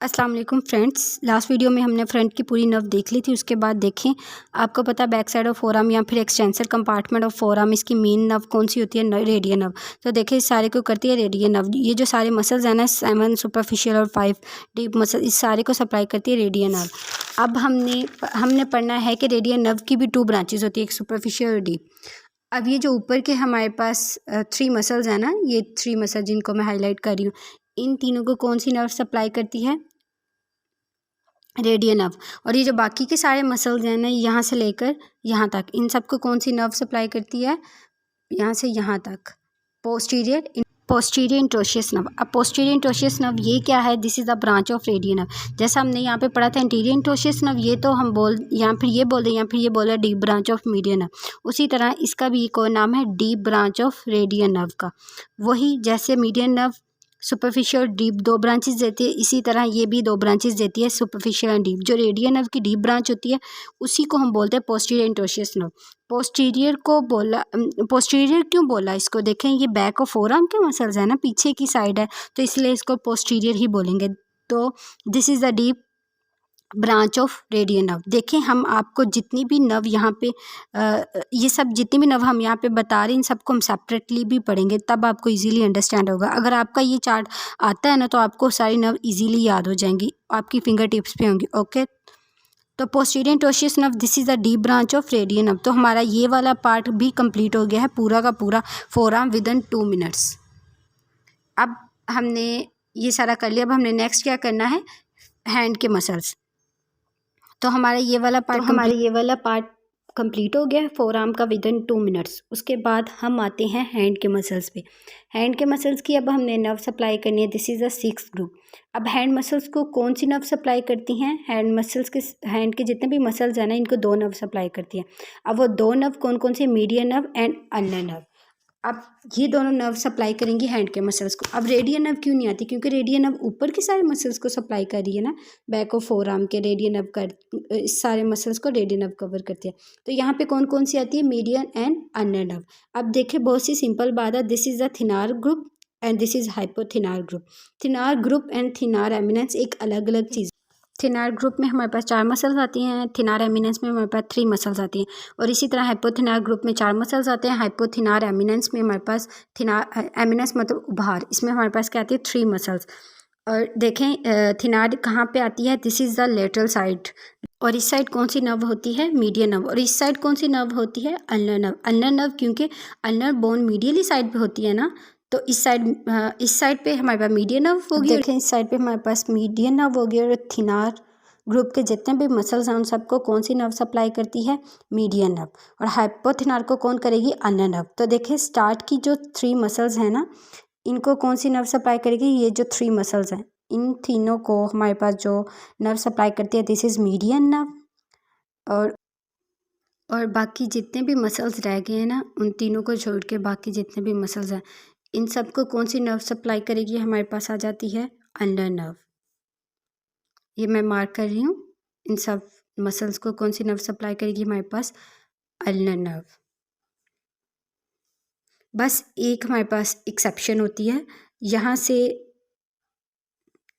अस्सलाम वालेकुम friends. Last video में हमने फ्रंट की पूरी नर्व देख ली थी। उसके बाद देखें, आपको पता है बैक साइड ऑफ फोरआर्म या फिर एक्सटेंसर कंपार्टमेंट ऑफ फोरआर्म, इसकी मेन नर्व कौन सी होती है? Radial nerve. तो देखिए इस सारे को करती है रेडियल नर्व। ये जो सारे मसल्स हैं ना, 7 सुपरफिशियल और 5 डीप मसल, इस सारे को सप्लाई करती है रेडियल नर्व। अब हमने पढ़ना है कि रेडियल नर्व की भी 2 ब्रांचेज होती है, एक सुपरफिशियल और डीप। अब ये जो ऊपर के हमारे पास 3 मसल्स हैं ना, ये 3 मसल जिनको मैं हाईलाइट कर रही हूँ, इन तीनों को कौन सी नर्व सप्लाई करती है? Radial nerve. और ये जो बाकी के सारे मसल्स हैं ना, यहाँ से लेकर यहाँ तक, इन सबको कौन सी नर्व सप्लाई करती है? यहाँ से यहाँ तक, पोस्टीरियर इंट्रोशियस नर्व। अब पोस्टीरियर इंट्रोशियस नर्व ये क्या है? This is the branch of radial nerve. जैसा हमने यहाँ पे पढ़ा था इंटीरियर इंट्रोशियस नर्व, ये तो हम बोल या फिर ये बोल दें या फिर ये बोले deep branch of median nerve. उसी तरह इसका भी एक और नाम है deep branch of radial nerve का। वही जैसे median nerve superficial deep 2 branches देती है, इसी तरह ये भी 2 ब्रांचेस देती है, सुपरफिशियल एंड डीप। जो रेडियल नर्व की डीप ब्रांच होती है उसी को हम बोलते हैं पोस्टीरियर इंट्रोशियस नर्व। पोस्टीरियर क्यों बोला इसको? देखें, ये बैक ऑफ फोरआर्म के मसल्स है ना, पीछे की साइड है, तो इसलिए इसको पोस्टीरियर ही बोलेंगे। तो this is the deep branch of radial nerve. देखें, हम आपको जितनी भी नर्व यहाँ पे ये सब जितनी भी नर्व हम यहाँ पे बता रहे हैं, इन सबको हम सेपरेटली भी पढ़ेंगे, तब आपको इजीली अंडरस्टैंड होगा। अगर आपका ये चार्ट आता है ना, तो आपको सारी नर्व इजीली याद हो जाएंगी, आपकी फिंगर टिप्स पे होंगी। ओके, तो posterior interosseous nerve, this is the deep branch of radial nerve. तो हमारा ये वाला पार्ट भी कंप्लीट हो गया है, पूरा का पूरा फोरआर्म विदिन 2 मिनट्स। अब हमने ये सारा कर लिया। अब हमने नेक्स्ट क्या करना है? हैंड के मसल्स। तो हमारा ये वाला पार्ट कंप्लीट हो गया है फोरआर्म का विदिन 2 मिनट्स। उसके बाद हम आते हैं हैंड के मसल्स पे। हैंड के मसल्स की अब हमने नर्व सप्लाई करनी है, this is the 6th group. अब हैंड मसल्स को कौन सी नर्व सप्लाई करती हैं? हैंड के जितने भी मसल्स हैं ना, इनको 2 नर्व सप्लाई करती हैं। अब वो 2 नर्व कौन कौन से? Median nerve and ulnar nerve. अब ये दोनों नर्व सप्लाई करेंगी हैंड के मसल्स को। अब रेडियल नर्व क्यों नहीं आती? क्योंकि रेडियल नर्व ऊपर के सारे मसल्स को सप्लाई कर रही है ना, बैक ऑफ फोरआर्म के रेडियल नर्व कर इस सारे मसल्स को रेडियल नर्व कवर करती है। तो यहाँ पे कौन कौन सी आती है? Median and ulnar nerve. अब देखिए, बहुत सी सिंपल बात है, this is the thenar group and this is hypothenar group. Thenar group and thenar eminence एक अलग अलग चीज़। थिनार ग्रुप में हमारे पास 4 मसल्स आती हैं, थिनार एमिनेंस में हमारे पास 3 मसल्स आती हैं। और इसी तरह हाइपोथिनार ग्रुप में 4 मसल्स आते हैं, हाइपोथिनार एमिनेंस में हमारे पास थिनार एमिनेंस मतलब उभार, इसमें हमारे पास क्या आती है? 3 मसल्स। और देखें थिनार कहाँ पे आती है? This is the lateral side. और इस साइड कौन सी नर्व होती है? Median nerve. और इस साइड कौन सी नर्व होती है? Ulnar nerve. अल्नर नर्व क्योंकि अल्नर बोन मीडियली साइड पे होती है ना, तो इस साइड पे हमारे पास मीडियन नर्व होगी। देखें, इस साइड पे हमारे पास मीडियन नर्व होगी। और थिनार ग्रुप के जितने भी मसल्स हैं उन सबको कौन सी नर्व सप्लाई करती है? Median nerve. और हाइपोथिनार को कौन करेगी? Ulnar nerve. तो देखिए, स्टार्ट की जो 3 मसल्स हैं ना, इनको कौन सी नर्व सप्लाई करेगी? ये जो 3 मसल्स हैं, इन तीनों को हमारे पास जो नर्व सप्लाई करती है, दिस इज़ मीडियन नर्व। और बाकी जितने भी मसल्स रह गए हैं ना, उन तीनों को छोड़ के बाकी जितने भी मसल्स हैं, इन सबको कौन सी नर्व सप्लाई करेगी? हमारे पास आ जाती है अल्नर नर्व। ये मैं मार्क कर रही हूँ, इन सब मसल्स को कौन सी नर्व सप्लाई करेगी? हमारे पास अल्नर नर्व। बस एक हमारे पास एक्सेप्शन होती है, यहाँ से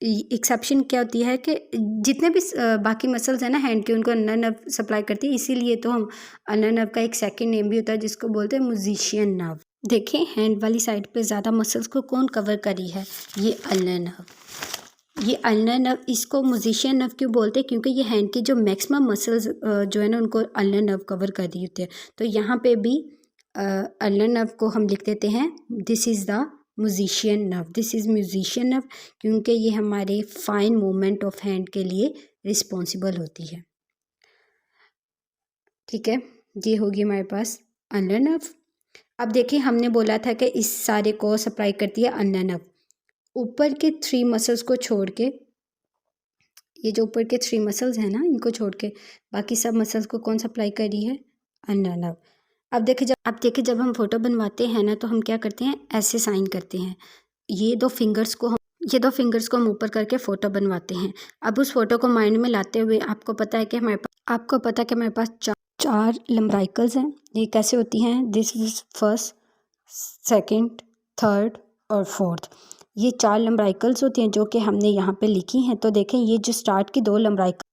एक्सेप्शन क्या होती है कि जितने भी बाकी मसल्स हैं ना हैंड के, उनको अल्नर नर्व सप्लाई करती है, इसीलिए तो हम अल्नर नर्व का एक सेकंड नेम भी होता है जिसको बोलते हैं म्यूजिशियन नर्व। देखें, हैंड वाली साइड पे ज़्यादा मसल्स को कौन कवर करी है? ये अल्नर नर्व। ये अल्नर नर्व, इसको म्यूजिशियन नर्व क्यों बोलते हैं? क्योंकि ये हैंड की जो मैक्सिमम मसल्स जो है ना, उनको अल्नर नर्व कवर कर रही होती है। तो यहाँ पे भी अल्नर नर्व को हम लिख देते हैं, this is the musician nerve. This is musician nerve क्योंकि ये हमारे फाइन मूवमेंट ऑफ हैंड के लिए रिस्पॉन्सिबल होती है। ठीक है, ये होगी हमारे पास अल्नर नर्व। अब देखिए, हमने बोला था कि इस सारे को सप्लाई करती है अल्नर नर्व। ऊपर के 3 मसल्स को छोड़ के, ये जो ऊपर के 3 मसल्स हैं ना, इनको छोड़ के बाकी सब मसल्स को कौन सप्लाई कर रही है? Ulnar nerve. अब देखिए, जब हम फोटो बनवाते हैं ना, तो हम क्या करते हैं? ऐसे साइन करते हैं। ये दो फिंगर्स को हम ऊपर करके फ़ोटो बनवाते हैं। अब उस फोटो को माइंड में लाते हुए आपको पता है कि हमारे पास 4 लम्ब्राइकल्स हैं। ये कैसे होती हैं? This is first, second, third और फोर्थ। ये 4 लम्बराइकल्स होती हैं जो कि हमने यहाँ पे लिखी हैं। तो देखें ये जो स्टार्ट की 2 लम्बराइकल,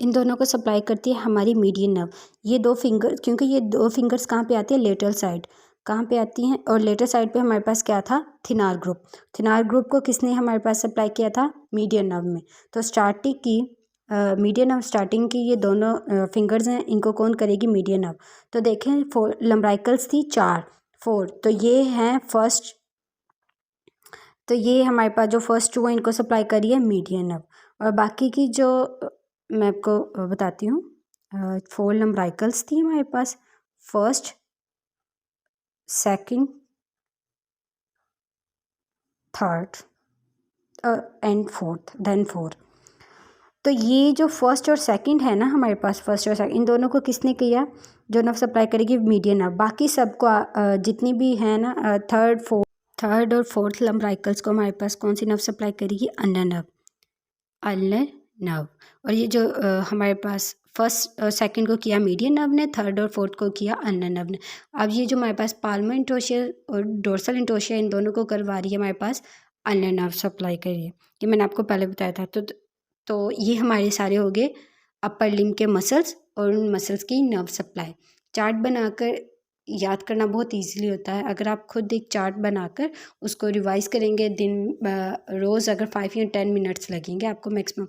इन दोनों को सप्लाई करती है हमारी मीडियन नर्व। ये 2 फिंगर, क्योंकि ये 2 फिंगर्स कहाँ पे आती है, लेटरल साइड, कहाँ पे आती हैं, और लेटरल साइड पे हमारे पास क्या था, थिनार ग्रुप। थिनार ग्रुप को किसने हमारे पास सप्लाई किया था, मीडियन नर्व में। तो स्टार्टिंग की मीडियन नर्व, स्टार्टिंग की ये दोनों फिंगर्स हैं, इनको कौन करेगी, मीडियन नर्व। तो देखें 4 लम्बराइकल्स थी, 4 तो ये हैं फर्स्ट, तो ये हमारे पास जो फर्स्ट 2 है इनको सप्लाई करी है मीडियन नर्व। और बाकी की जो मैं आपको बताती हूँ, 4 लम्बराइकल्स थी हमारे पास, first, second, third and fourth, then 4। तो ये जो फर्स्ट और सेकंड है ना हमारे पास, फर्स्ट और सेकंड, इन दोनों को किसने किया, जो नर्व सप्लाई करेगी मीडियन नर्व। बाकी सबको जितनी भी है ना, थर्ड और फोर्थ लम्बराइकल्स को हमारे पास कौन सी नर्व सप्लाई करेगी, अल्नर नर्व, अल्नर नर्व। और ये जो हमारे पास फर्स्ट और सेकंड को किया मीडियन नर्व ने, थर्ड और फोर्थ को किया अल्नर नर्व ने। अब ये जो हमारे पास पाल्मर इंटोशिया और डोर्सल इंटोशिया, इन दोनों को करवा रही है हमारे पास अल्नर नर्व सप्लाई कर रही है। ये मैंने आपको पहले बताया था। तो ये हमारे सारे हो गए अपर लिम्ब के मसल्स और उन मसल्स की नर्व सप्लाई। चार्ट बनाकर याद करना बहुत इजीली होता है। अगर आप खुद एक चार्ट बनाकर उसको रिवाइज़ करेंगे रोज़, अगर 5 या 10 मिनट्स लगेंगे आपको मैक्सिमम,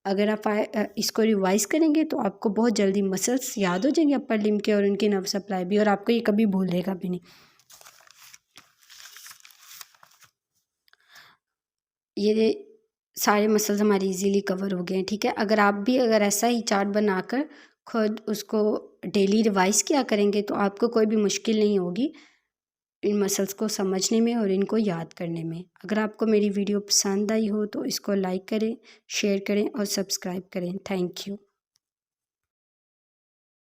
अगर आप इसको रिवाइज़ करेंगे तो आपको बहुत जल्दी मसल्स याद हो जाएंगे अपर लिम्ब के और उनकी नर्व सप्लाई भी, और आपको ये कभी भूलेगा भी नहीं। ये सारे मसल्स हमारे इजीली कवर हो गए हैं, ठीक है। अगर आप भी अगर ऐसा ही चार्ट बनाकर खुद उसको डेली रिवाइज़ किया करेंगे तो आपको कोई भी मुश्किल नहीं होगी इन मसल्स को समझने में और इनको याद करने में। अगर आपको मेरी वीडियो पसंद आई हो तो इसको लाइक करें, शेयर करें और सब्सक्राइब करें। Thank you.